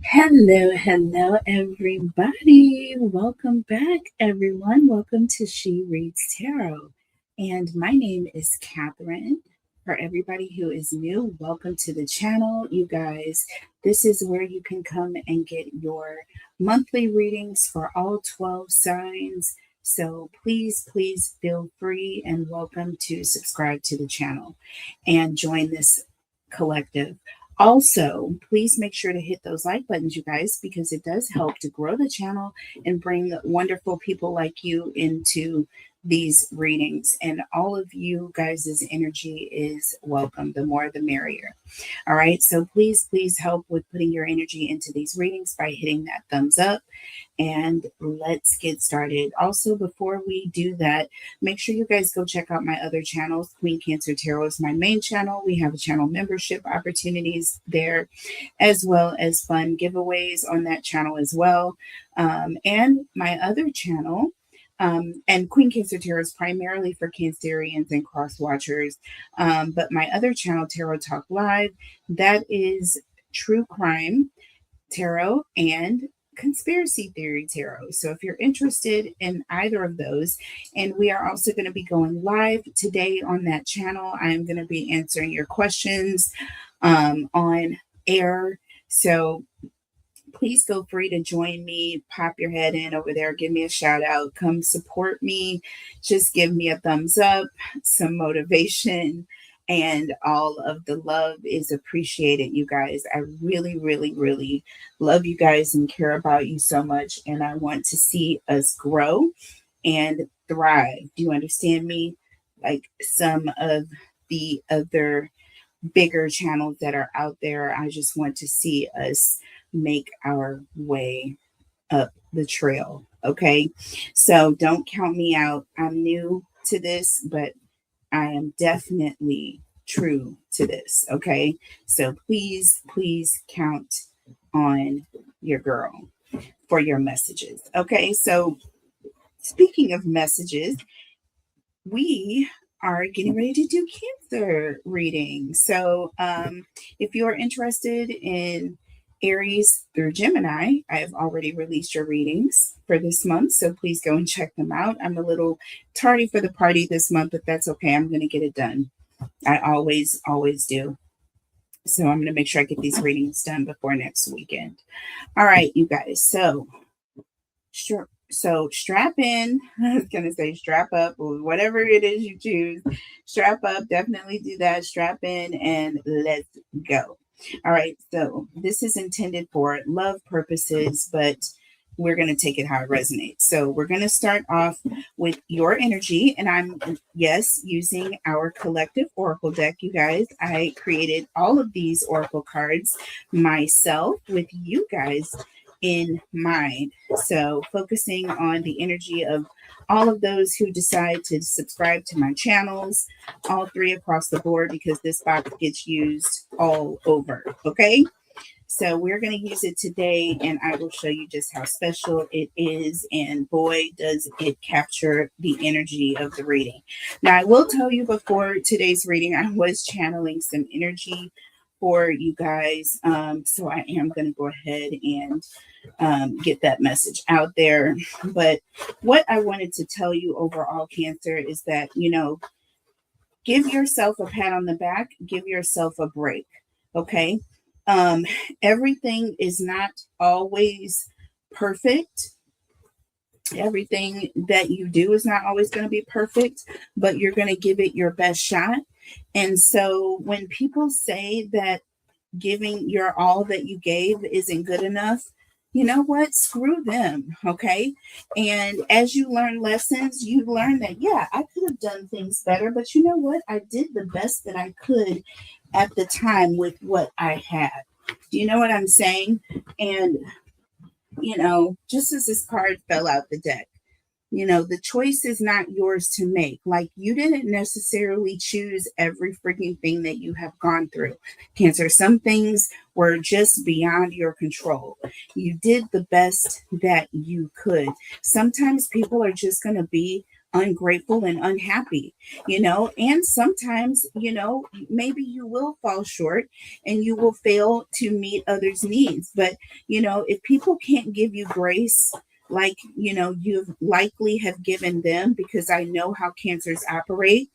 Hello, everybody. Welcome back, everyone. Welcome to She Reads Tarot. And my name is Catherine. For everybody who is new, welcome to the channel. You guys, this is where you can come and get your monthly readings for all 12 signs. So please feel free and welcome to subscribe to the channel and join this collective. Also, please make sure to hit those like buttons, you guys, because it does help to grow the channel and bring wonderful people like you into these readings. And all of you guys' energy is welcome. The more, the merrier. All right. So please help with putting your energy into these readings by hitting that thumbs up. And let's get started. Also, before we do that, make sure you guys go check out my other channels. Queen Cancer Tarot is my main channel. We have a channel membership opportunities there, as well as fun giveaways on that channel as well. And my other channel, and Queen Cancer Tarot is primarily for Cancerians and cross watchers. But my other channel, Tarot Talk Live, that is true crime tarot and conspiracy theory tarot. So if you're interested in either of those, and we are also going to be going live today on that channel, I'm going to be answering your questions on air. So please feel free to join me. Pop your head in over there. Give me a shout out. Come support me. Just give me a thumbs up, some motivation, and all of the love is appreciated, you guys. I really love you guys and care about you so much. And I want to see us grow and thrive. Do you understand me? Like some of the other bigger channels that are out there, I just want to see us make our way up the trail. Okay. So don't count me out. I'm new to this, but I am definitely true to this. Okay. So please count on your girl for your messages. Okay. So speaking of messages, we are getting ready to do Cancer reading. So if you're interested in Aries through Gemini, I have already released your readings for this month. So please go and check them out. I'm a little tardy for the party this month, but that's okay. I'm going to get it done. I always do. So I'm going to make sure I get these readings done before next weekend. All right, you guys. So sure. So strap in. I was going to say strap up, or whatever it is you choose. Strap up. Definitely do that. Strap in and let's go. All right. So this is intended for love purposes, but we're going to take it how it resonates. So we're going to start off with your energy. And I'm, yes, using our collective oracle deck, you guys. I created all of these oracle cards myself with you guys in mind. So focusing on the energy of all of those who decide to subscribe to my channels, all three across the board, because this box gets used all over. Okay. So we're going to use it today, and I will show you just how special it is. And boy, does it capture the energy of the reading. Now, I will tell you before today's reading, I was channeling some energy for you guys. So I am going to go ahead and get that message out there. But what I wanted to tell you overall, Cancer, is that, give yourself a pat on the back, give yourself a break. Okay. Everything is not always perfect. Everything that you do is not always going to be perfect, but you're going to give it your best shot. And so when people say that giving your all that you gave isn't good enough, you know what? Screw them. Okay. And as you learn lessons, you learn that, yeah, I could have done things better, but you know what? I did the best that I could at the time with what I had. Do you know what I'm saying? And, just as this card fell out the deck, the choice is not yours to make. Like, you didn't necessarily choose every freaking thing that you have gone through. Cancer, some things were just beyond your control. You did the best that you could. Sometimes people are just going to be ungrateful and unhappy, and sometimes, maybe you will fall short and you will fail to meet others' needs. But, if people can't give you grace, like, you've likely have given them, because I know how cancers operate.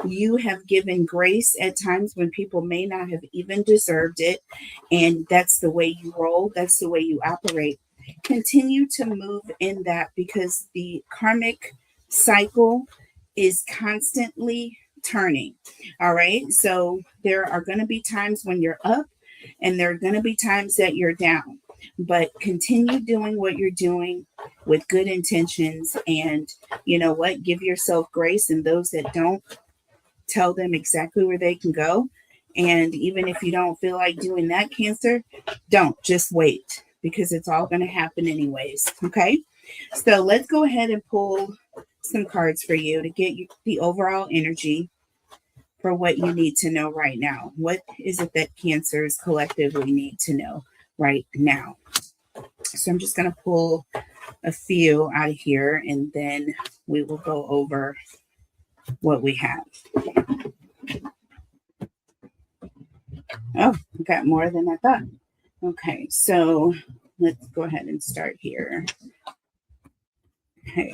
You have given grace at times when people may not have even deserved it. And that's the way you roll, that's the way you operate. Continue to move in that, because the karmic cycle is constantly turning. All right. So there are going to be times when you're up, and there are going to be times that you're down. But continue doing what you're doing with good intentions. And you know what? Give yourself grace. And those that don't, tell them exactly where they can go. And even if you don't feel like doing that, Cancer, don't, just wait, because it's all going to happen anyways. Okay. So let's go ahead and pull some cards for you to get you the overall energy for what you need to know right now. What is it that Cancers collectively need to know right now? So I'm just going to pull a few out of here, and then we will go over what we have. Oh, I got more than I thought. Okay, so let's go ahead and start here. Okay.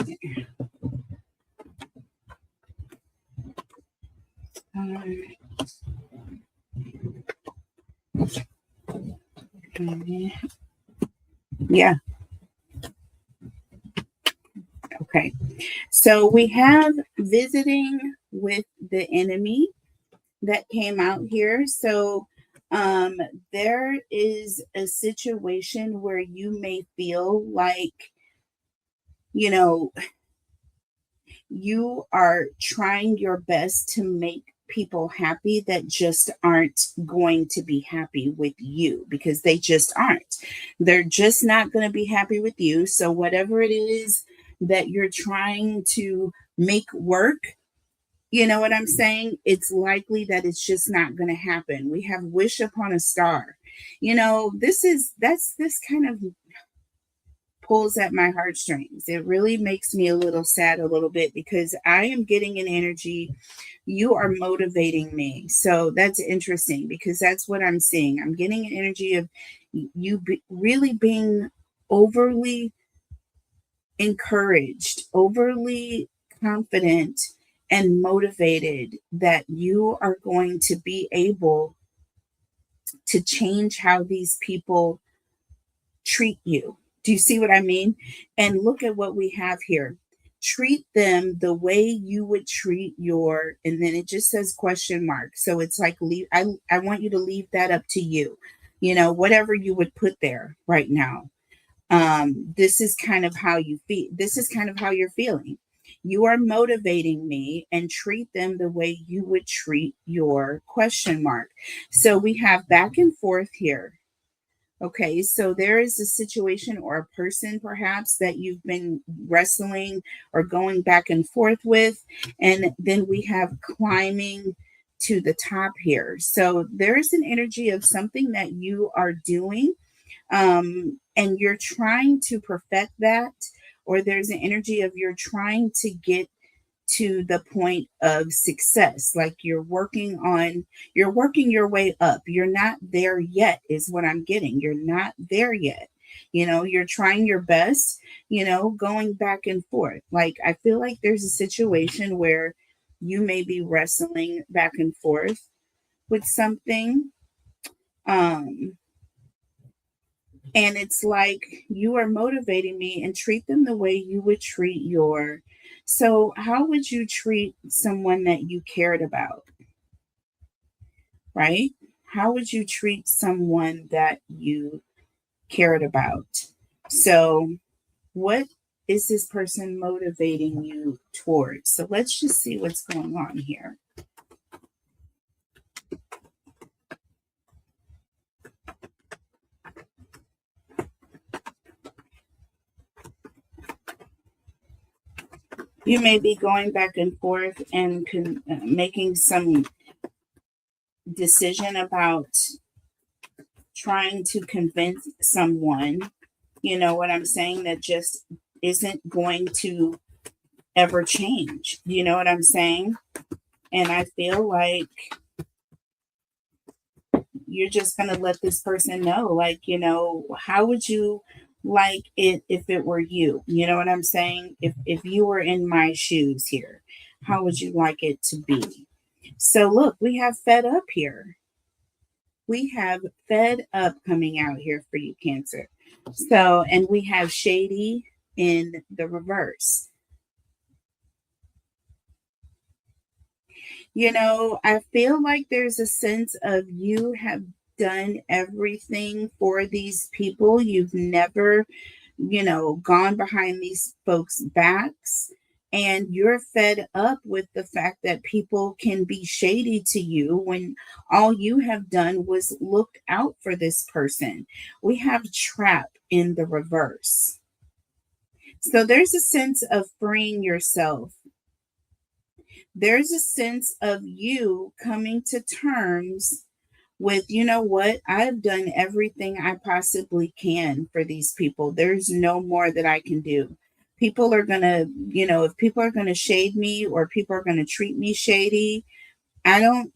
Yeah. Okay. So we have visiting with the enemy that came out here. So there is a situation where you may feel like, you are trying your best to make people happy that just aren't going to be happy with you, because they just aren't. They're just not going to be happy with you. So whatever it is that you're trying to make work, you know what I'm saying? It's likely that it's just not going to happen. We have wish upon a star. This kind of pulls at my heartstrings. It really makes me a little sad a little bit, because I am getting an energy. You are motivating me. So that's interesting, because that's what I'm seeing. I'm getting an energy of you really being overly encouraged, overly confident, and motivated that you are going to be able to change how these people treat you. Do you see what I mean? And look at what we have here. Treat them the way you would treat your, and then it just says question mark. So it's like, I want you to leave that up to you. Whatever you would put there right now. This is kind of how you feel. This is kind of how you're feeling. You are motivating me, and treat them the way you would treat your question mark. So we have back and forth here. Okay, so there is a situation or a person perhaps that you've been wrestling or going back and forth with. And then we have climbing to the top here. So there is an energy of something that you are doing, and you're trying to perfect that, or there's an energy of you're trying to get to the point of success, like you're working your way up. You're not there yet, is what I'm getting. You're not there yet. You're trying your best, going back and forth. Like, I feel like there's a situation where you may be wrestling back and forth with something, and it's like you are motivating me, and treat them the way you would treat your. So, how would you treat someone that you cared about? Right? How would you treat someone that you cared about? So, what is this person motivating you towards? So, let's just see what's going on here. You may be going back and forth and making some decision about trying to convince someone, you know what I'm saying, that just isn't going to ever change. You know what I'm saying? And I feel like you're just going to let this person know, like, how would you like it if it were you? You know what I'm saying? If you were in my shoes here, how would you like it to be? So look, we have fed up here. We have fed up coming out here for you, Cancer. So, and we have shady in the reverse. I feel like there's a sense of you have done everything for these people. You've never, gone behind these folks' backs. And you're fed up with the fact that people can be shady to you when all you have done was looked out for this person. We have trap in the reverse. So there's a sense of freeing yourself. There's a sense of you coming to terms with, you know what, I've done everything I possibly can for these people. There's no more that I can do. People are going to, if people are going to shade me or people are going to treat me shady, I don't,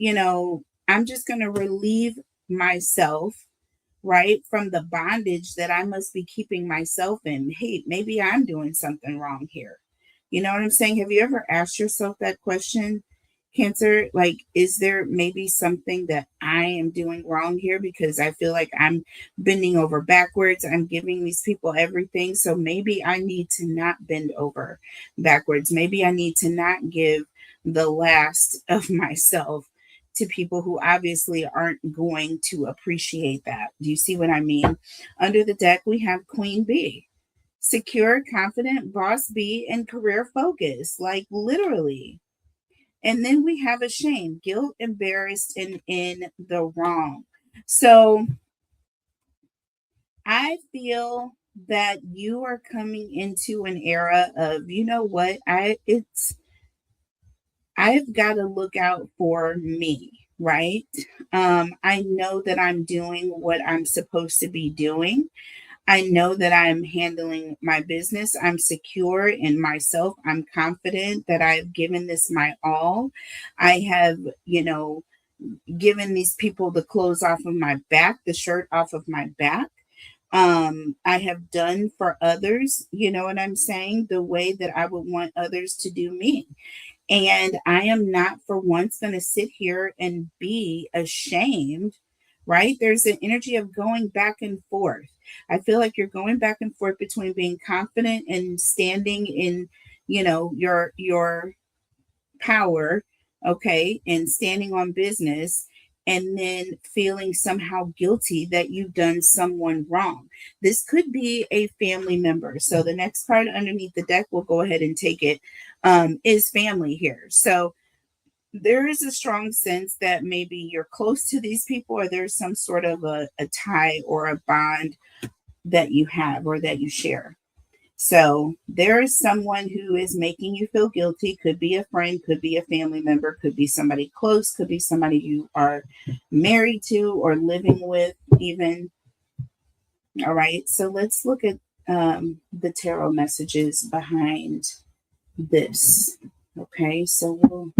I'm just going to relieve myself, right, from the bondage that I must be keeping myself in. Hey, maybe I'm doing something wrong here. You know what I'm saying? Have you ever asked yourself that question, Cancer? Like, is there maybe something that I am doing wrong here? Because I feel like I'm bending over backwards. I'm giving these people everything. So maybe I need to not bend over backwards. Maybe I need to not give the last of myself to people who obviously aren't going to appreciate that. Do you see what I mean? Under the deck, we have Queen Bee. Secure, confident, boss B, and career focus, like literally. And then we have a shame, guilt, embarrassed, and in the wrong. So I feel that you are coming into an era of, you know what, I've got to look out for me, right? I know that I'm doing what I'm supposed to be doing. I know that I'm handling my business. I'm secure in myself. I'm confident that I've given this my all. I have, given these people the clothes off of my back, the shirt off of my back. I have done for others, you know what I'm saying, the way that I would want others to do me. And I am not for once going to sit here and be ashamed, right? There's an energy of going back and forth. I feel like you're going back and forth between being confident and standing in, your power, okay, and standing on business, and then feeling somehow guilty that you've done someone wrong. This could be a family member. So the next card underneath the deck, we'll go ahead and take it, is family here. So there is a strong sense that maybe you're close to these people, or there's some sort of a tie or a bond that you have or that you share. So there is someone who is making you feel guilty. Could be a friend, could be a family member, could be somebody close, could be somebody you are married to or living with even. All right, so let's look at the tarot messages behind this. Okay, so we'll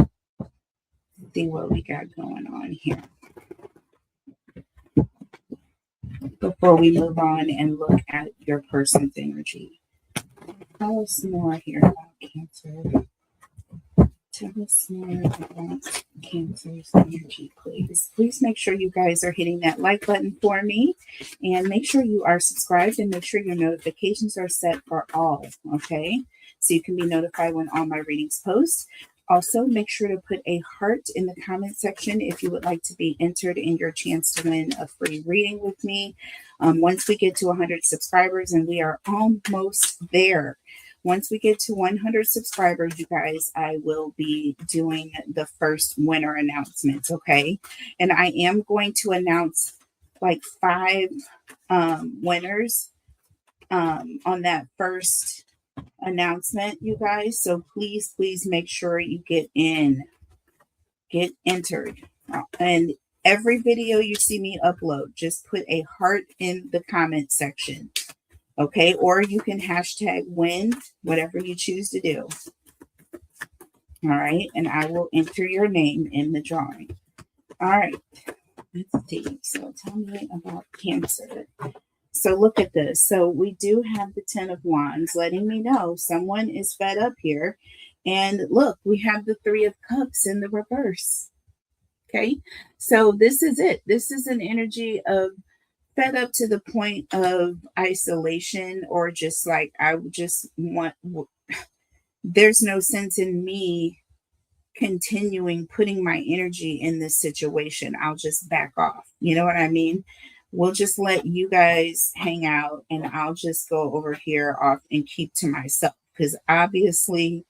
see what we got going on here before we move on and look at your person's energy. Tell us more here about Cancer. Tell us more about Cancer's energy, please. Please make sure you guys are hitting that like button for me, and make sure you are subscribed, and make sure your notifications are set for all, okay? So you can be notified when all my readings post. Also, make sure to put a heart in the comment section if you would like to be entered in your chance to win a free reading with me. Once we get to 100 subscribers, and we are almost there. Once we get to 100 subscribers, you guys, I will be doing the first winner announcements, okay? And I am going to announce like 5 winners on that first announcement, you guys. So please, please make sure you get entered. And every video you see me upload, just put a heart in the comment section. Okay, or you can hashtag win, whatever you choose to do. All right. And I will enter your name in the drawing. All right. Let's see. So tell me about Cancer. So look at this. So we do have the 10 of Wands letting me know someone is fed up here. And look, we have the 3 of Cups in the reverse. Okay. So this is it. This is an energy of fed up to the point of isolation, or just like, I just want, there's no sense in me continuing putting my energy in this situation. I'll just back off. You know what I mean? We'll just let you guys hang out and I'll just go over here off and keep to myself, because obviously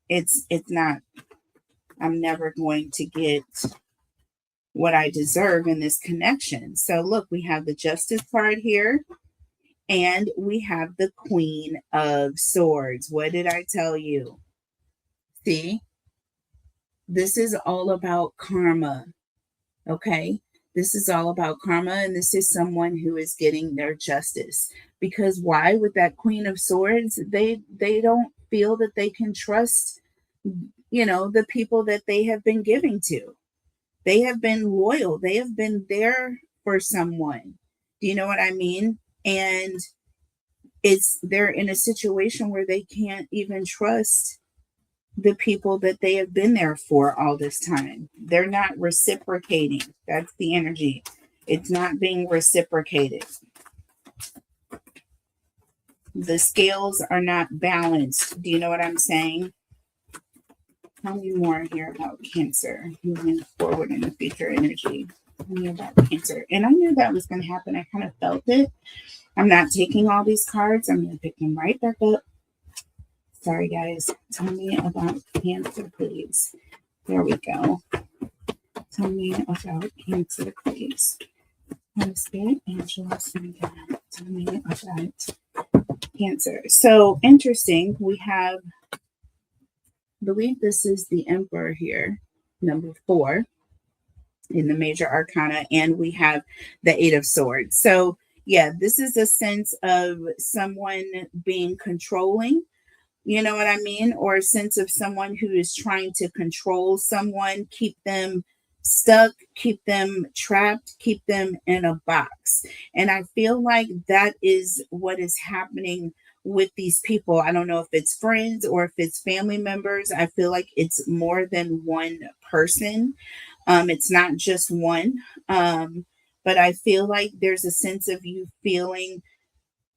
it's not, I'm never going to get what I deserve in this connection. So look, we have the Justice card here and we have the Queen of Swords. What did I tell you? See? This is all about karma. Okay. This is all about karma, and this is someone who is getting their justice. Because why? With that Queen of Swords, they don't feel that they can trust, the people that they have been giving to. They have been loyal. They have been there for someone. Do you know what I mean? And they're in a situation where they can't even trust the people that they have been there for all this time. They're not reciprocating. That's the energy. It's not being reciprocated. The scales are not balanced. Do you know what I'm saying? Tell me more here about Cancer, moving forward in the future energy. Tell me about Cancer. And I knew that was going to happen. I kind of felt it. I'm not taking all these cards. I'm going to pick them right back up. Sorry, guys. Tell me about Cancer, please. There we go. Tell me about Cancer, please. Holy Spirit, angels, and God. Tell me about Cancer. So interesting. We have, I believe this is the Emperor here, number 4 in the major arcana, and we have the 8 of Swords. So yeah, this is a sense of someone being controlling. You know what I mean? Or a sense of someone who is trying to control someone, keep them stuck, keep them trapped, keep them in a box. And I feel like that is what is happening with these people. I don't know if it's friends or if it's family members. I feel like it's more than one person. It's not just one. But I feel like there's a sense of you feeling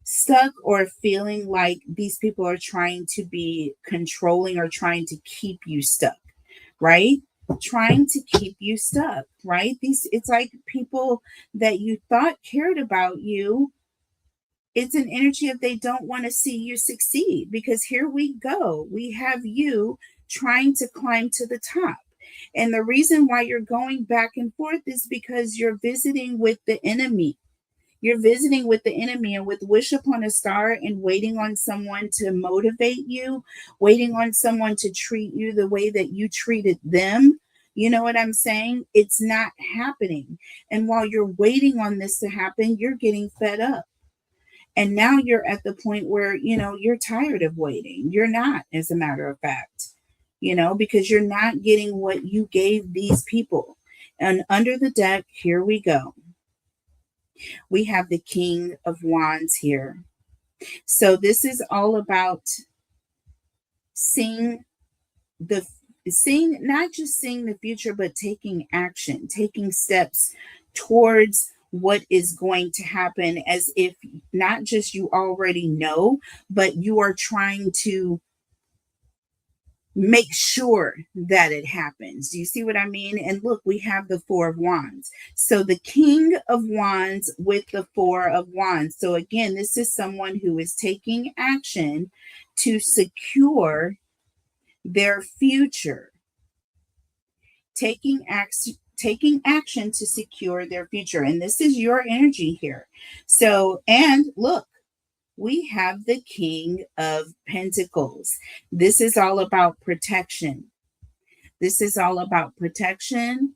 stuck, or feeling like these people are trying to be controlling or trying to keep you stuck, right? Trying to keep you stuck, right? It's like people that you thought cared about you. It's an energy of they don't want to see you succeed, because here we go. We have you trying to climb to the top. And the reason why you're going back and forth is because you're visiting with the enemy. You're visiting with the enemy, and with wish upon a star and waiting on someone to motivate you, waiting on someone to treat you the way that you treated them. You know what I'm saying? It's not happening. And while you're waiting on this to happen, you're getting fed up. And now you're at the point where, you're tired of waiting. You're not, as a matter of fact, because you're not getting what you gave these people. And under the deck, here we go. We have the King of Wands here. So this is all about not just seeing the future, but taking action, taking steps towards what is going to happen, as if not just you already know, but you are trying to make sure that it happens. Do you see what I mean? And look, we have the 4 of Wands. So the King of Wands with the 4 of Wands. So again, this is someone who is taking action to secure their future. Taking action to secure their future. And this is your energy here. So, and look, we have the King of Pentacles. This is all about protection. This is all about protection.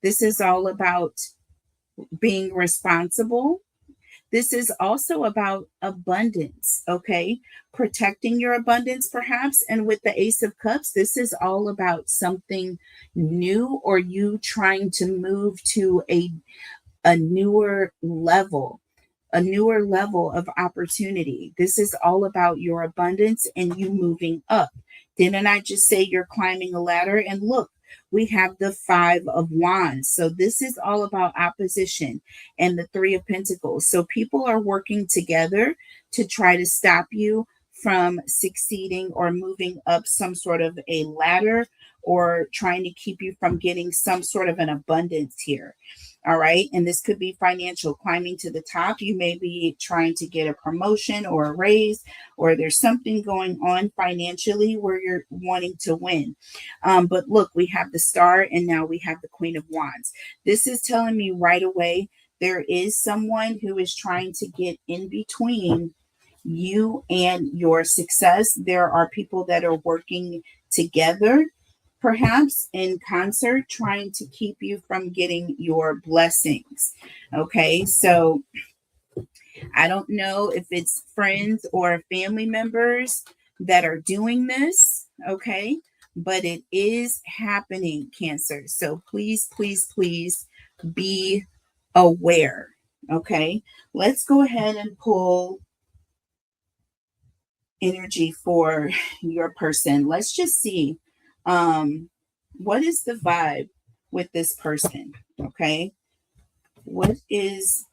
This is all about being responsible. This is also about abundance, okay? Protecting your abundance, perhaps. And with the Ace of Cups, this is all about something new, or you trying to move to a newer level, a newer level of opportunity. This is all about your abundance and you moving up. Didn't I just say you're climbing a ladder? And look, we have the Five of Wands. So this is all about opposition, and the Three of Pentacles. So people are working together to try to stop you from succeeding or moving up some sort of a ladder, or trying to keep you from getting some sort of an abundance here. All right. And this could be financial, climbing to the top. You may be trying to get a promotion or a raise, or there's something going on financially where you're wanting to win. But look, we have the Star, and now we have the Queen of Wands. This is telling me right away there is someone who is trying to get in between you and your success. There are people that are working together, perhaps in concert, trying to keep you from getting your blessings. Okay, so I don't know if it's friends or family members that are doing this, okay, but it is happening, Cancer. So please, please, please be aware. Okay, let's go ahead and pull energy for your person. Let's just see what is the vibe with this person. Okay, what is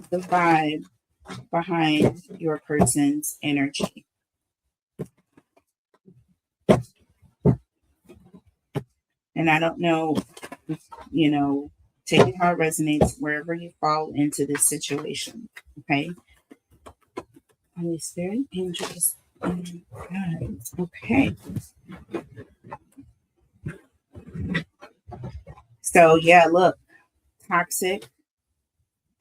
the vibe behind your person's energy? And I don't know, take it how it resonates wherever you fall into this situation. Okay, Holy Spirit, angels, and guides. Okay. So yeah, look, toxic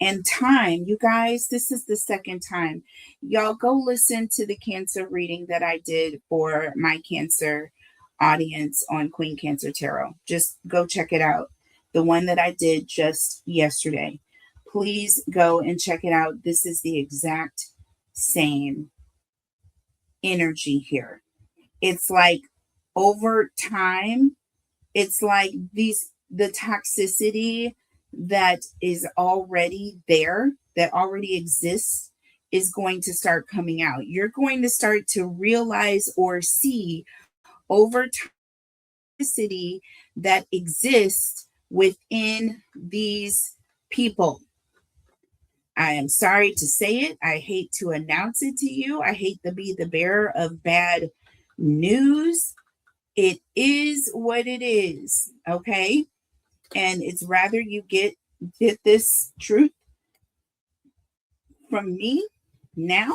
and time. You guys, this is the second time. Y'all go listen to the Cancer reading that I did for my Cancer audience on Queen Cancer Tarot. Just go check it out. The one that I did just yesterday. Please go and check it out. This is the exact same energy here. It's like over time, it's like the toxicity that is already there, that already exists, is going to start coming out. You're going to start to realize or see over toxicity that exists within these people. I am sorry to say it. I hate to announce it to you. I hate to be the bearer of bad news. It is what it is, okay? And it's rather you get this truth from me now,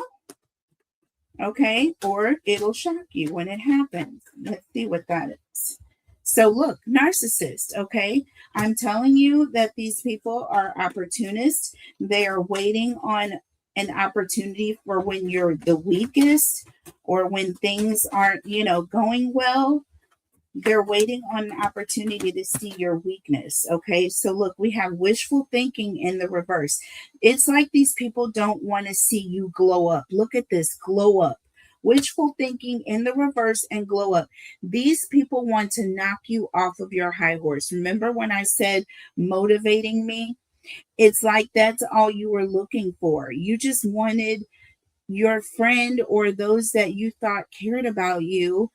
okay? Or it'll shock you when it happens. Let's see what that is. So look, narcissist, okay? I'm telling you that these people are opportunists. They are waiting on an opportunity for when you're the weakest, or when things aren't, going well. They're waiting on an opportunity to see your weakness. Okay. So look, we have wishful thinking in the reverse. It's like these people don't want to see you glow up. Look at this, glow up. Wishful thinking in the reverse and glow up. These people want to knock you off of your high horse. Remember when I said motivating me? It's like that's all you were looking for. You just wanted your friend or those that you thought cared about you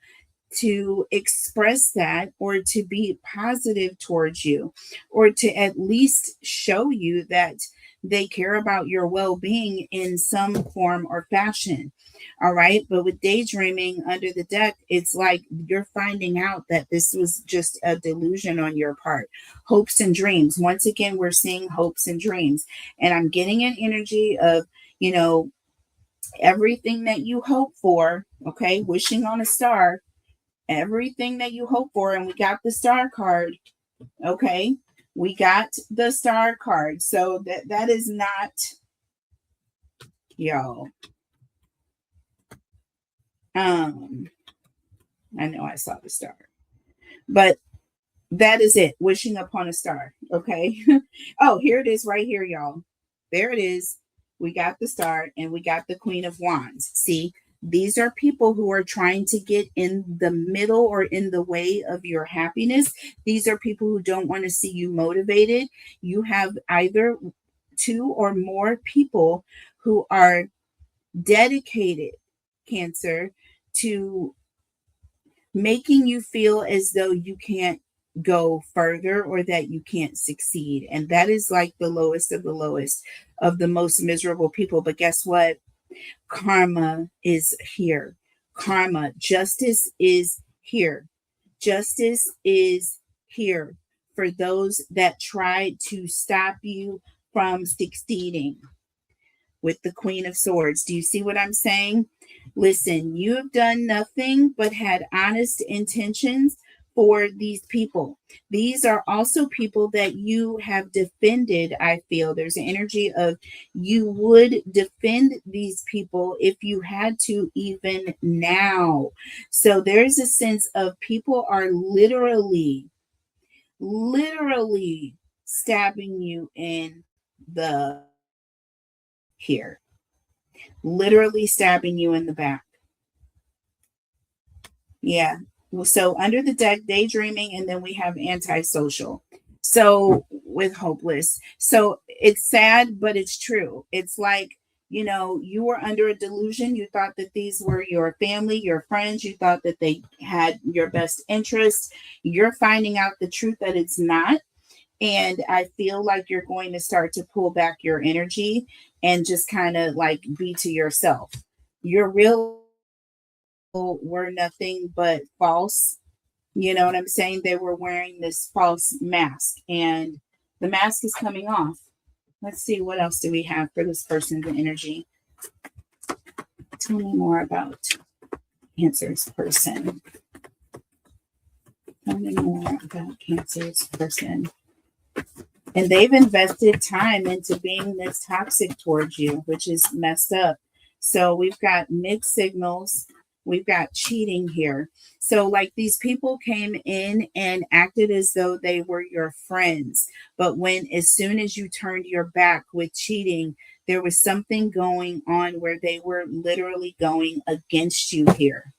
to express that, or to be positive towards you, or to at least show you that they care about your well-being in some form or fashion. All right. But with daydreaming under the deck, it's like you're finding out that this was just a delusion on your part. Hopes and dreams. Once again, we're seeing hopes and dreams. And I'm getting an energy of, everything that you hope for. Okay. Wishing on a star. Everything that you hope for. And we got the star card. Okay. We got the star card. So that is not, y'all. I know I saw the star, but that is it. Wishing upon a star. Okay. Oh, here it is right here, y'all. There it is. we got the Star, and we got the Queen of Wands. See, these are people who are trying to get in the middle or in the way of your happiness. These are people who don't want to see you motivated. You have either two or more people who are dedicated, Cancer, to making you feel as though you can't go further or that you can't succeed. And that is like the lowest of the lowest of the most miserable people. But guess what? Karma is here. Karma, justice is here. Justice is here for those that try to stop you from succeeding with the Queen of Swords. Do you see what I'm saying? Listen, you have done nothing but had honest intentions for these people. These are also people that you have defended. I feel there's an energy of you would defend these people if you had to, even now. So there's a sense of people are literally stabbing you in the here, literally stabbing you in the back. Yeah. So under the deck, daydreaming, and then we have antisocial. So with hopeless. So it's sad, but it's true. It's like, you were under a delusion. You thought that these were your family, your friends. You thought that they had your best interests. You're finding out the truth that it's not. And I feel like you're going to start to pull back your energy and just kind of like be to yourself. Your real were nothing but false. You know what I'm saying? They were wearing this false mask, and the mask is coming off. Let's see, what else do we have for this person's energy? Tell me more about Cancer's person. Tell me more about Cancer's person. And they've invested time into being this toxic towards you, which is messed up. So we've got mixed signals. We've got cheating here. So like these people came in and acted as though they were your friends. But as soon as you turned your back with cheating, there was something going on where they were literally going against you here.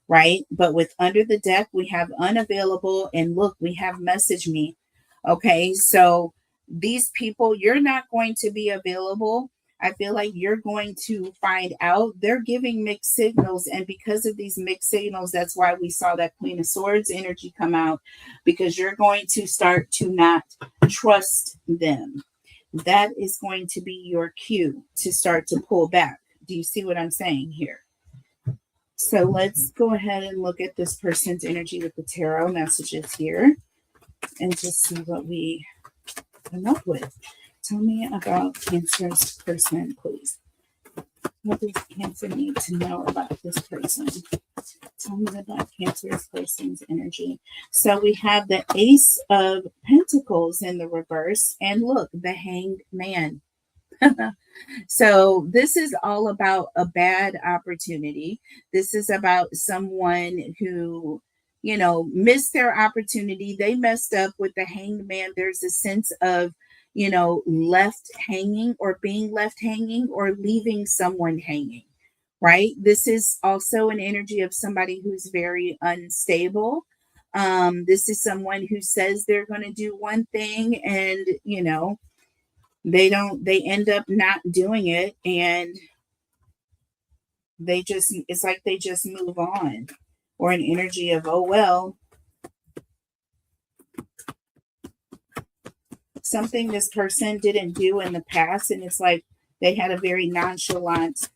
Right? But with under the deck, we have unavailable, and look, we have message me. Okay, so these people, you're not going to be available. I feel like you're going to find out. They're giving mixed signals, and because of these mixed signals, that's why we saw that Queen of Swords energy come out, because you're going to start to not trust them. That is going to be your cue to start to pull back. Do you see what I'm saying here? So let's go ahead and look at this person's energy with the tarot messages here and just see what we come up with. Tell me about Cancer's person, please. What does Cancer need to know about this person? Tell me about Cancer's person's energy. So we have the Ace of Pentacles in the reverse, and look, the Hanged Man. So this is all about a bad opportunity. This is about someone who, missed their opportunity. They messed up with the Hanged Man. There's a sense of, left hanging, or being left hanging, or leaving someone hanging, right? This is also an energy of somebody who's very unstable. This is someone who says they're going to do one thing, and, they end up not doing it, and it's like they just move on, or an energy of, oh well, something this person didn't do in the past, and it's like they had a very nonchalant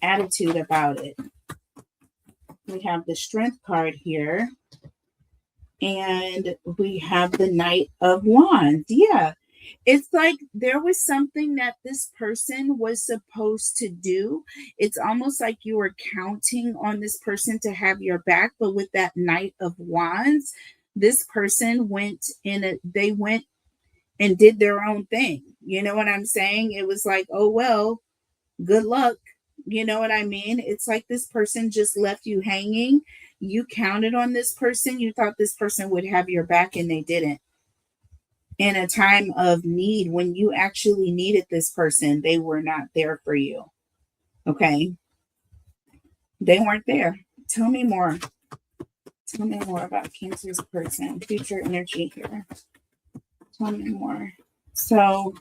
attitude about it. We have the Strength card here, and we have the Knight of Wands. Yeah. It's like there was something that this person was supposed to do. It's almost like you were counting on this person to have your back. But with that Knight of Wands, this person went and did their own thing. You know what I'm saying? It was like, oh, well, good luck. You know what I mean? It's like this person just left you hanging. You counted on this person. You thought this person would have your back, and they didn't. In a time of need, when you actually needed this person, they were not there for you. Okay. They weren't there. Tell me more. Tell me more about Cancer's person. Future energy here. Tell me more. So,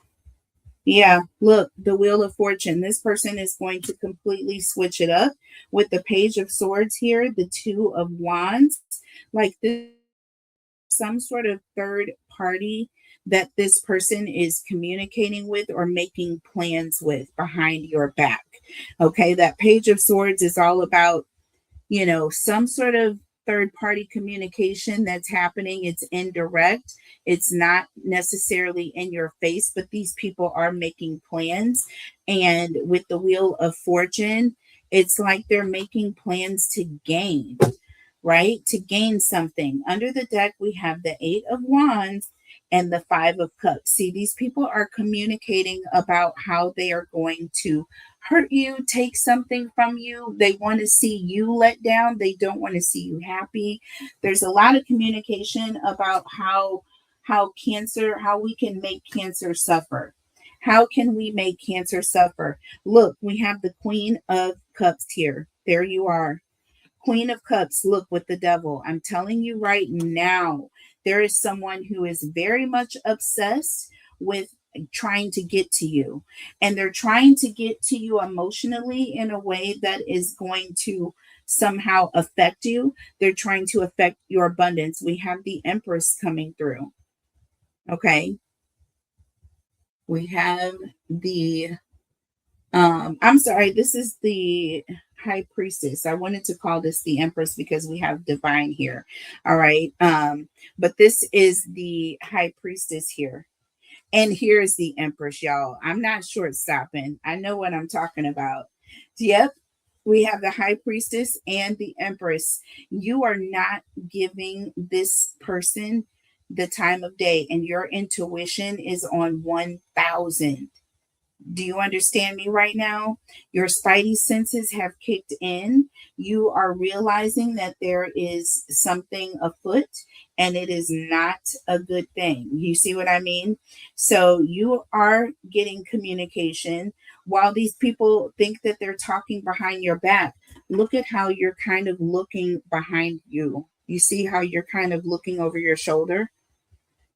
yeah, look, the Wheel of Fortune. This person is going to completely switch it up with the Page of Swords here, the Two of Wands. Like this, some sort of third party that this person is communicating with or making plans with behind your back. Okay, that Page of Swords is all about, some sort of third party communication that's happening. It's indirect, it's not necessarily in your face, but these people are making plans. And with the Wheel of Fortune, it's like they're making plans to gain, right? To gain something. Under the deck, we have the Eight of Wands and the Five of Cups. See, these people are communicating about how they are going to hurt you, take something from you. They want to see you let down. They don't want to see you happy. There's a lot of communication about how we can make Cancer suffer. How can we make Cancer suffer? Look, we have the Queen of Cups here. There you are. Queen of Cups, look, with the Devil. I'm telling you right now, there is someone who is very much obsessed with trying to get to you. And they're trying to get to you emotionally in a way that is going to somehow affect you. They're trying to affect your abundance. We have the Empress coming through. Okay. We have the I'm sorry, this is the High Priestess. I wanted to call this the Empress because we have divine here. All right. But this is the High Priestess here. And here's the Empress, y'all. I'm not short stopping. I know what I'm talking about. Yep. We have the High Priestess and the Empress. You are not giving this person the time of day, and your intuition is on 1,000. Do you understand me right now? Your spidey senses have kicked in. You are realizing that there is something afoot and it is not a good thing. You see what I mean? So you are getting communication while these people think that they're talking behind your back. Look at how you're kind of looking behind you. You see how you're kind of looking over your shoulder?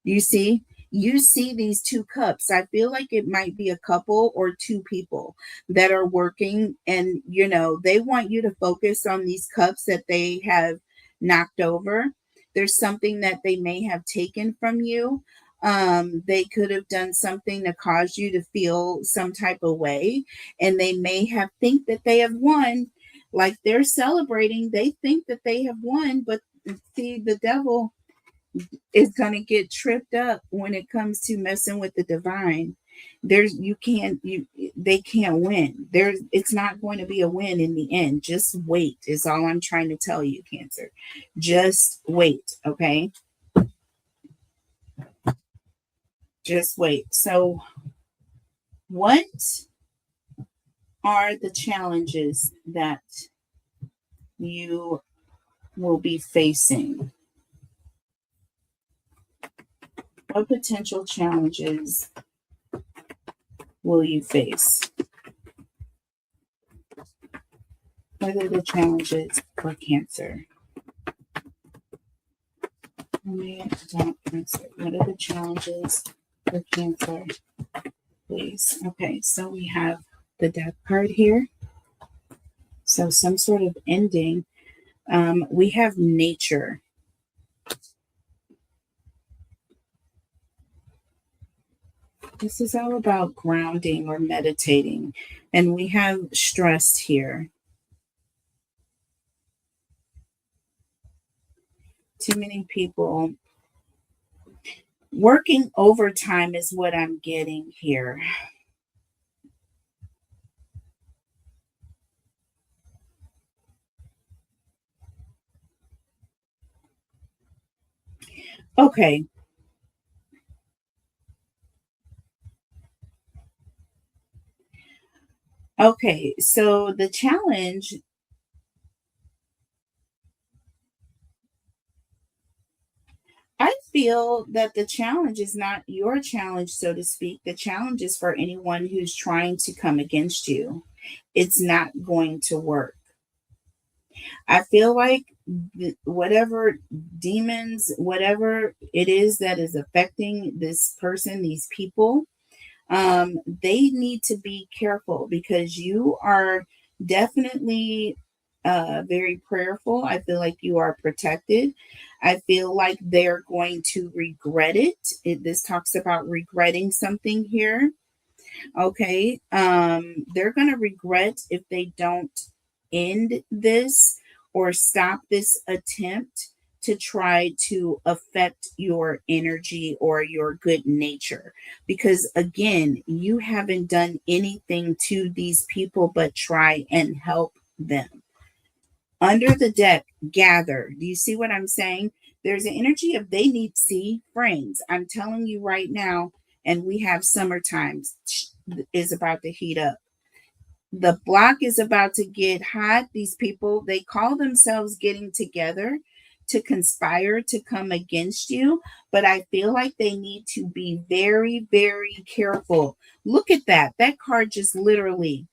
You see? You see these two cups. I feel like it might be a couple or two people that are working, and they want you to focus on these cups that they have knocked over. There's something that they may have taken from you. They could have done something to cause you to feel some type of way, and they may have think that they have won. Like they're celebrating, they think that they have won, but see, the devil is going to get tripped up when it comes to messing with the divine. They can't win. It's not going to be a win in the end. Just wait is all I'm trying to tell you, Cancer. Just wait. Okay, just wait. So what are the challenges that you will be facing? What potential challenges will you face? What are the challenges for Cancer? What are the challenges for Cancer, please? Okay, so we have the Death card here. So some sort of ending. We have nature. This is all about grounding or meditating. And we have stress here. Too many people working overtime is what I'm getting here. Okay. Okay, so the challenge, I feel that the challenge is not your challenge, so to speak. The challenge is for anyone who's trying to come against you. It's not going to work. I feel like whatever demons, whatever it is that is affecting this person, these people, they need to be careful because you are definitely very prayerful. I feel like you are protected. I feel like they're going to regret it. This talks about regretting something here. Okay. They're going to regret if they don't end this or stop this attempt to try to affect your energy or your good nature. Because again, you haven't done anything to these people but try and help them. Under the deck, gather. Do you see what I'm saying? There's an energy of they need to see friends. I'm telling you right now, and we have summertime is about to heat up. The block is about to get hot. These people, they call themselves getting together to conspire to come against you, but I feel like they need to be very, very careful. Look at that. That card just literally,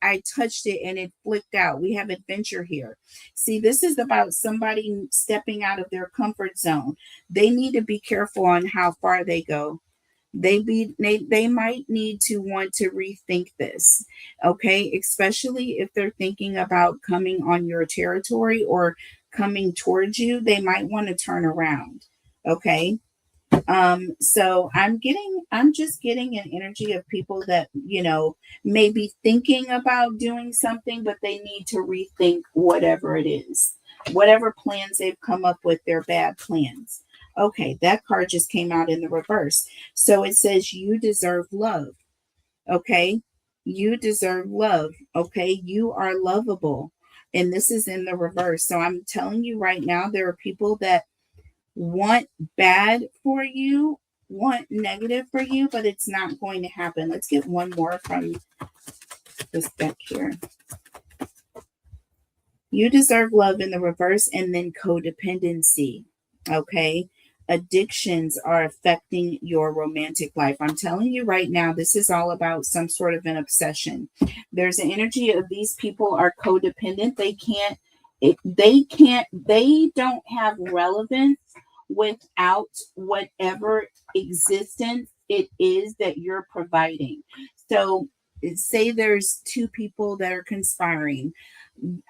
I touched it and it flicked out. We have adventure here. See, this is about somebody stepping out of their comfort zone. They need to be careful on how far they go. They might need to want to rethink this, okay, especially if they're thinking about coming on your territory or coming towards you. They might want to turn around. Okay. So I'm just getting an energy of people that, may be thinking about doing something, but they need to rethink whatever it is, whatever plans they've come up with, their bad plans. Okay, that card just came out in the reverse. So it says you deserve love. Okay, you deserve love. Okay, you are lovable. And this is in the reverse. So I'm telling you right now, there are people that want bad for you, want negative for you, but it's not going to happen. Let's get one more from this deck here. You deserve love in the reverse, and then codependency. Okay. Addictions are affecting your romantic life. I'm telling you right now, this is all about some sort of an obsession. There's an energy of these people are codependent. They don't have relevance without whatever existence it is that you're providing. So say there's two people that are conspiring.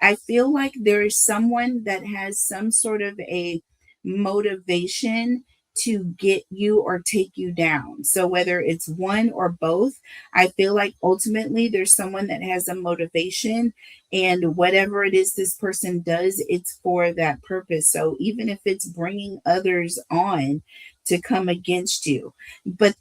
I feel like there is someone that has some sort of a motivation to get you or take you down. So whether it's one or both, I feel like ultimately there's someone that has a motivation, and whatever it is this person does, it's for that purpose. So even if it's bringing others on to come against you, but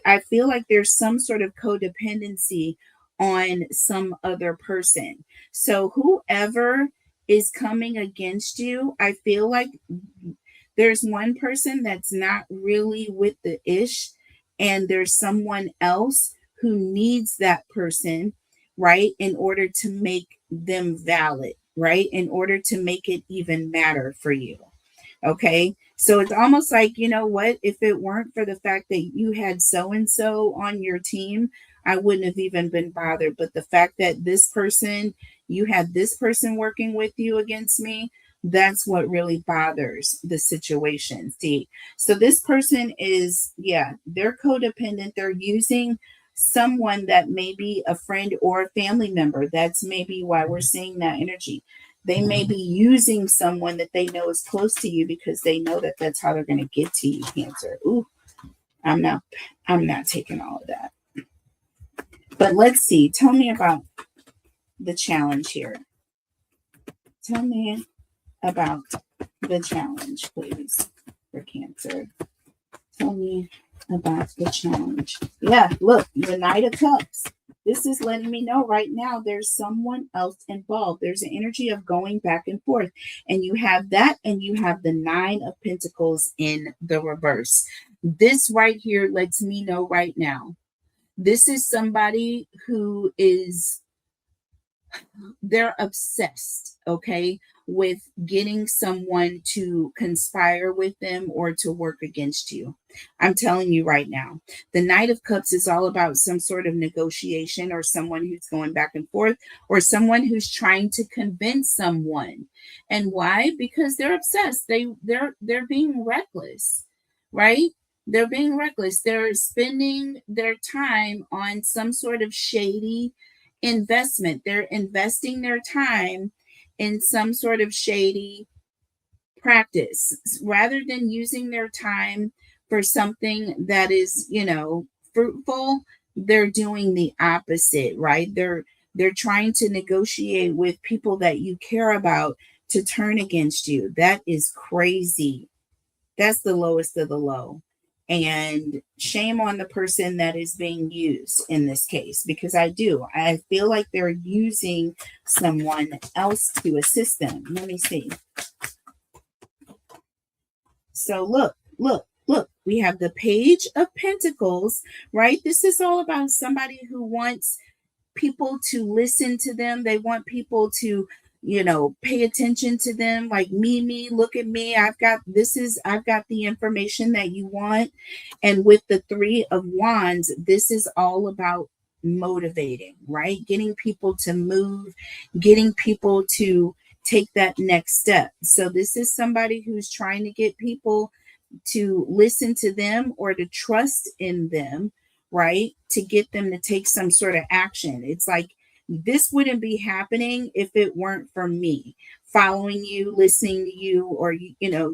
I feel like there's some sort of codependency on some other person. So whoever is coming against you, I feel like there's one person that's not really with the ish, and there's someone else who needs that person, right, in order to make them valid, right, in order to make it even matter for you. Okay. So it's almost like, you know what, if it weren't for the fact that you had so and so on your team, I wouldn't have even been bothered. But the fact that you had this person working with you against me, that's what really bothers the situation. See, so this person is, yeah, they're codependent. They're using someone that may be a friend or a family member. That's maybe why we're seeing that energy. They may be using someone that they know is close to you because they know that that's how they're going to get to you, Cancer. Ooh, I'm not taking all of that. But let's see. Tell me about the challenge here. Tell me about the challenge, please, for Cancer. Tell me about the challenge. Yeah, look, the Knight of Cups. This is letting me know right now there's someone else involved. There's an energy of going back and forth. And you have that, and you have the Nine of Pentacles in the reverse. This right here lets me know right now, this is somebody who is they're obsessed, okay, with getting someone to conspire with them or to work against you. I'm telling you right now, the Knight of Cups is all about some sort of negotiation, or someone who's going back and forth, or someone who's trying to convince someone. And why? Because they're obsessed. They're being reckless, right? They're being reckless. They're spending their time on some sort of shady investment. They're investing their time in some sort of shady practice rather than using their time for something that is, fruitful. They're doing the opposite, right? They're trying to negotiate with people that you care about to turn against you. That is crazy. That's the lowest of the low. And shame on the person that is being used in this case, because I feel like they're using someone else to assist them. Let me see. So look, we have the Page of Pentacles, right? This is all about somebody who wants people to listen to them. They want people to, pay attention to them. Like me, look at me. I've got the information that you want. And with the Three of Wands, this is all about motivating, right? Getting people to move, getting people to take that next step. So this is somebody who's trying to get people to listen to them or to trust in them, right? To get them to take some sort of action. It's like, this wouldn't be happening if it weren't for me following you, listening to you, or,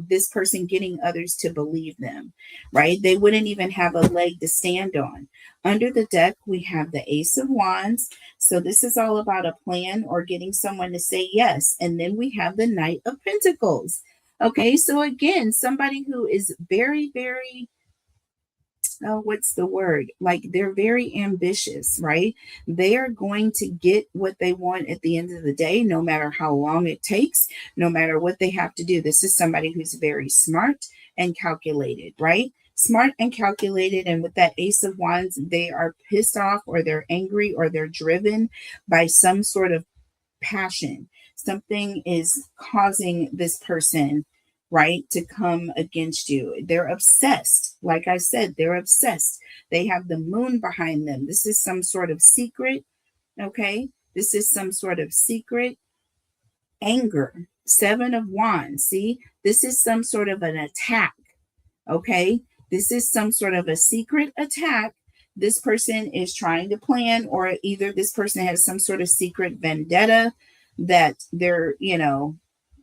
this person getting others to believe them, right? They wouldn't even have a leg to stand on. Under the deck, we have the Ace of Wands. So this is all about a plan or getting someone to say yes. And then we have the Knight of Pentacles. Okay, so again, somebody who is very, very, what's the word? Like, they're very ambitious, right? They are going to get what they want at the end of the day, no matter how long it takes, no matter what they have to do. This is somebody who's very smart and calculated, right? Smart and calculated. And with that Ace of Wands, they are pissed off, or they're angry, or they're driven by some sort of passion. Something is causing this person, right, to come against you. They're obsessed. Like I said, they're obsessed. They have the moon behind them. This is some sort of secret. Okay. This is some sort of secret anger. Seven of Wands. See, this is some sort of an attack. Okay. This is some sort of a secret attack. This person is trying to plan, or either this person has some sort of secret vendetta that they're,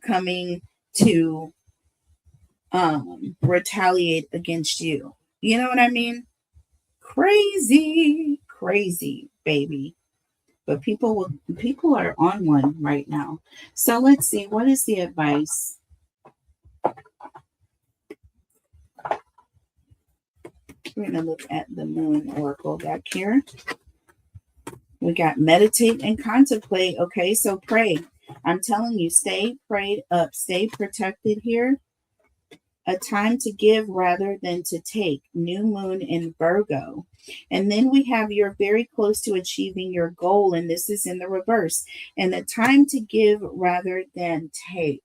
coming to retaliate against you. You know what I mean? Crazy, crazy, baby. But people are on one right now. So let's see, what is the advice? We're going to look at the Moon Oracle back here. We got meditate and contemplate. Okay, so pray. I'm telling you, stay prayed up, stay protected here. A time to give rather than to take. New moon in Virgo. And then we have you're very close to achieving your goal, and this is in the reverse. And a time to give rather than take.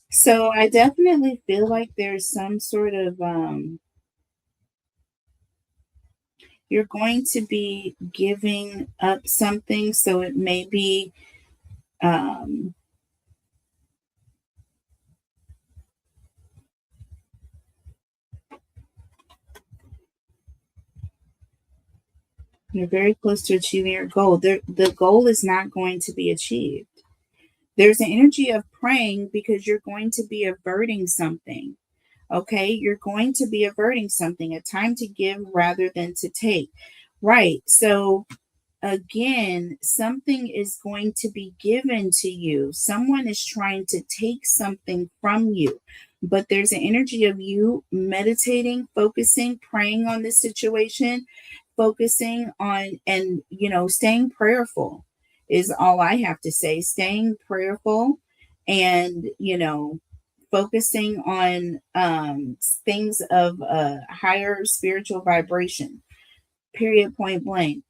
So I definitely feel like there's some sort of you're going to be giving up something. So it may be you're very close to achieving your goal. The goal is not going to be achieved. There's an energy of praying because you're going to be averting something. Okay, you're going to be averting something, a time to give rather than to take. Right. So again, something is going to be given to you. Someone is trying to take something from you. but there's an energy of you meditating, focusing, praying on this situation, focusing on, and staying prayerful is all I have to say. Staying prayerful, and focusing on things of a higher spiritual vibration, period, point blank.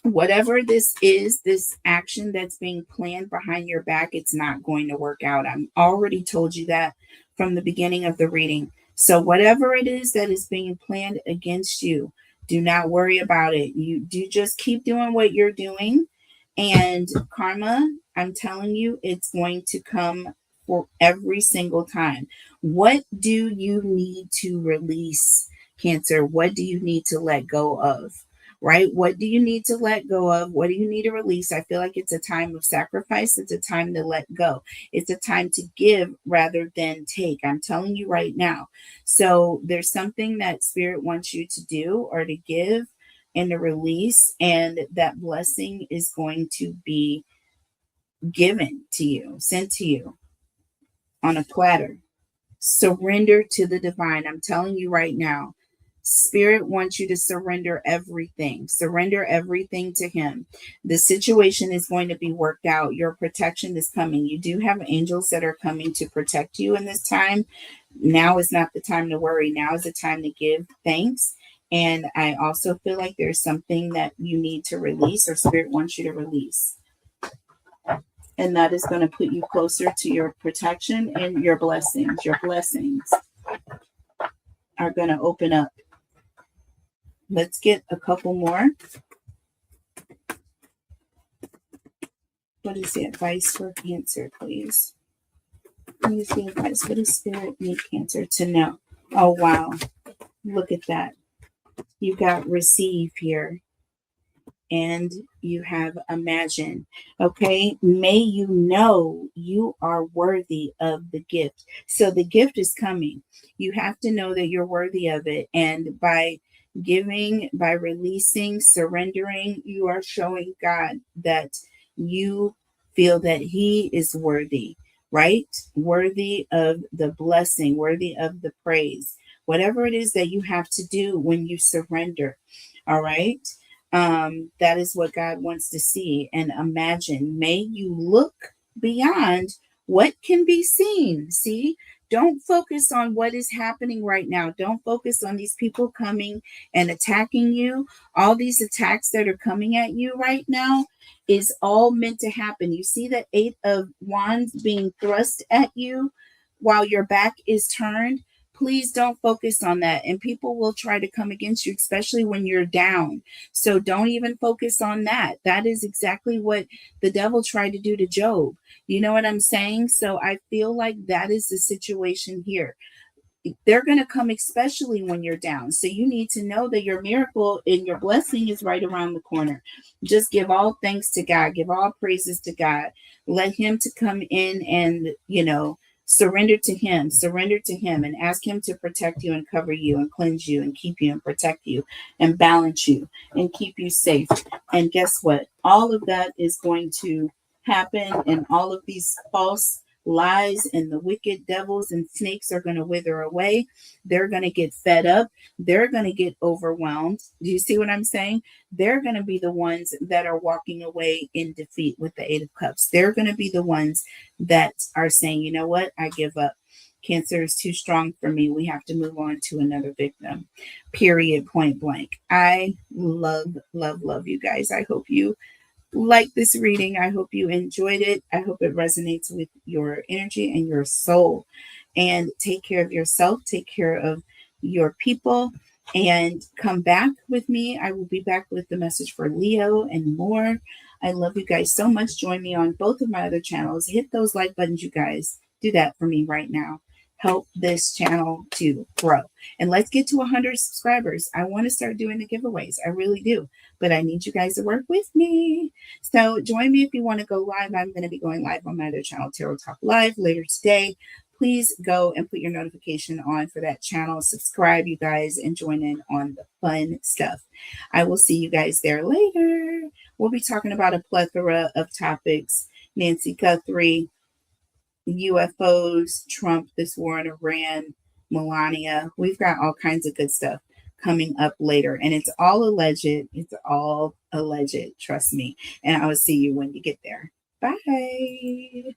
Whatever this is, this action that's being planned behind your back, it's not going to work out. I'm already told you that from the beginning of the reading. So whatever it is that is being planned against you, do not worry about it. You do just keep doing what you're doing, and karma, I'm telling you, it's going to come for every single time. What do you need to release, Cancer? What do you need to let go of? Right? What do you need to let go of? What do you need to release? I feel like it's a time of sacrifice. It's a time to let go. It's a time to give rather than take. I'm telling you right now. So there's something that Spirit wants you to do or to give and to release, and that blessing is going to be given to you, sent to you on a platter. Surrender to the divine. I'm telling you right now. Spirit wants you to surrender everything. Surrender everything to Him. The situation is going to be worked out. Your protection is coming. You do have angels that are coming to protect you in this time. Now is not the time to worry. Now is the time to give thanks. And I also feel like there's something that you need to release, or Spirit wants you to release. And that is going to put you closer to your protection and your blessings. Your blessings are going to open up. Let's get a couple more. What is the advice for Cancer, please? What is the advice? What does Spirit need Cancer to know? Oh, wow. Look at that. You got receive here. And you have imagine. Okay. May you know you are worthy of the gift. So the gift is coming. You have to know that you're worthy of it. And by giving, by releasing, surrendering, you are showing God that you feel that He is worthy, right? Worthy of the blessing, worthy of the praise, whatever it is that you have to do when you surrender. All right. That is what God wants to see and imagine. May you look beyond what can be seen. See, don't focus on what is happening right now. Don't focus on these people coming and attacking you. All these attacks that are coming at you right now is all meant to happen. You see the 8 of Wands being thrust at you while your back is turned. Please don't focus on that. And people will try to come against you, especially when you're down. So don't even focus on that. That is exactly what the devil tried to do to Job. You know what I'm saying? So I feel like that is the situation here. They're going to come, especially when you're down. So you need to know that your miracle and your blessing is right around the corner. Just give all thanks to God. Give all praises to God. Let Him to come in and, surrender to Him and ask Him to protect you and cover you and cleanse you and keep you and protect you and balance you and keep you safe. And guess what? All of that is going to happen, and all of these false lies and the wicked devils and snakes are going to wither away. They're going to get fed up. They're going to get overwhelmed. Do you see what I'm saying? They're going to be the ones that are walking away in defeat with the 8 of Cups. They're going to be the ones that are saying, you know what? I give up. Cancer is too strong for me. We have to move on to another victim. Period. Point blank. I love, love, love you guys. I hope you like this reading. I hope you enjoyed it. I hope it resonates with your energy and your soul. And take care of yourself. Take care of your people. And come back with me. I will be back with the message for Leo and more. I love you guys so much. Join me on both of my other channels. Hit those like buttons, you guys. Do that for me right now. Help this channel to grow. And let's get to 100 subscribers. I want to start doing the giveaways. I really do. But I need you guys to work with me. So join me if you want to go live. I'm going to be going live on my other channel, Tarot Talk Live, later today. Please go and put your notification on for that channel. Subscribe, you guys, and join in on the fun stuff. I will see you guys there later. We'll be talking about a plethora of topics. Nancy Guthrie, UFOs, Trump, this war in Iran, Melania. We've got all kinds of good stuff coming up later. And it's all alleged. It's all alleged. Trust me. And I will see you when you get there. Bye.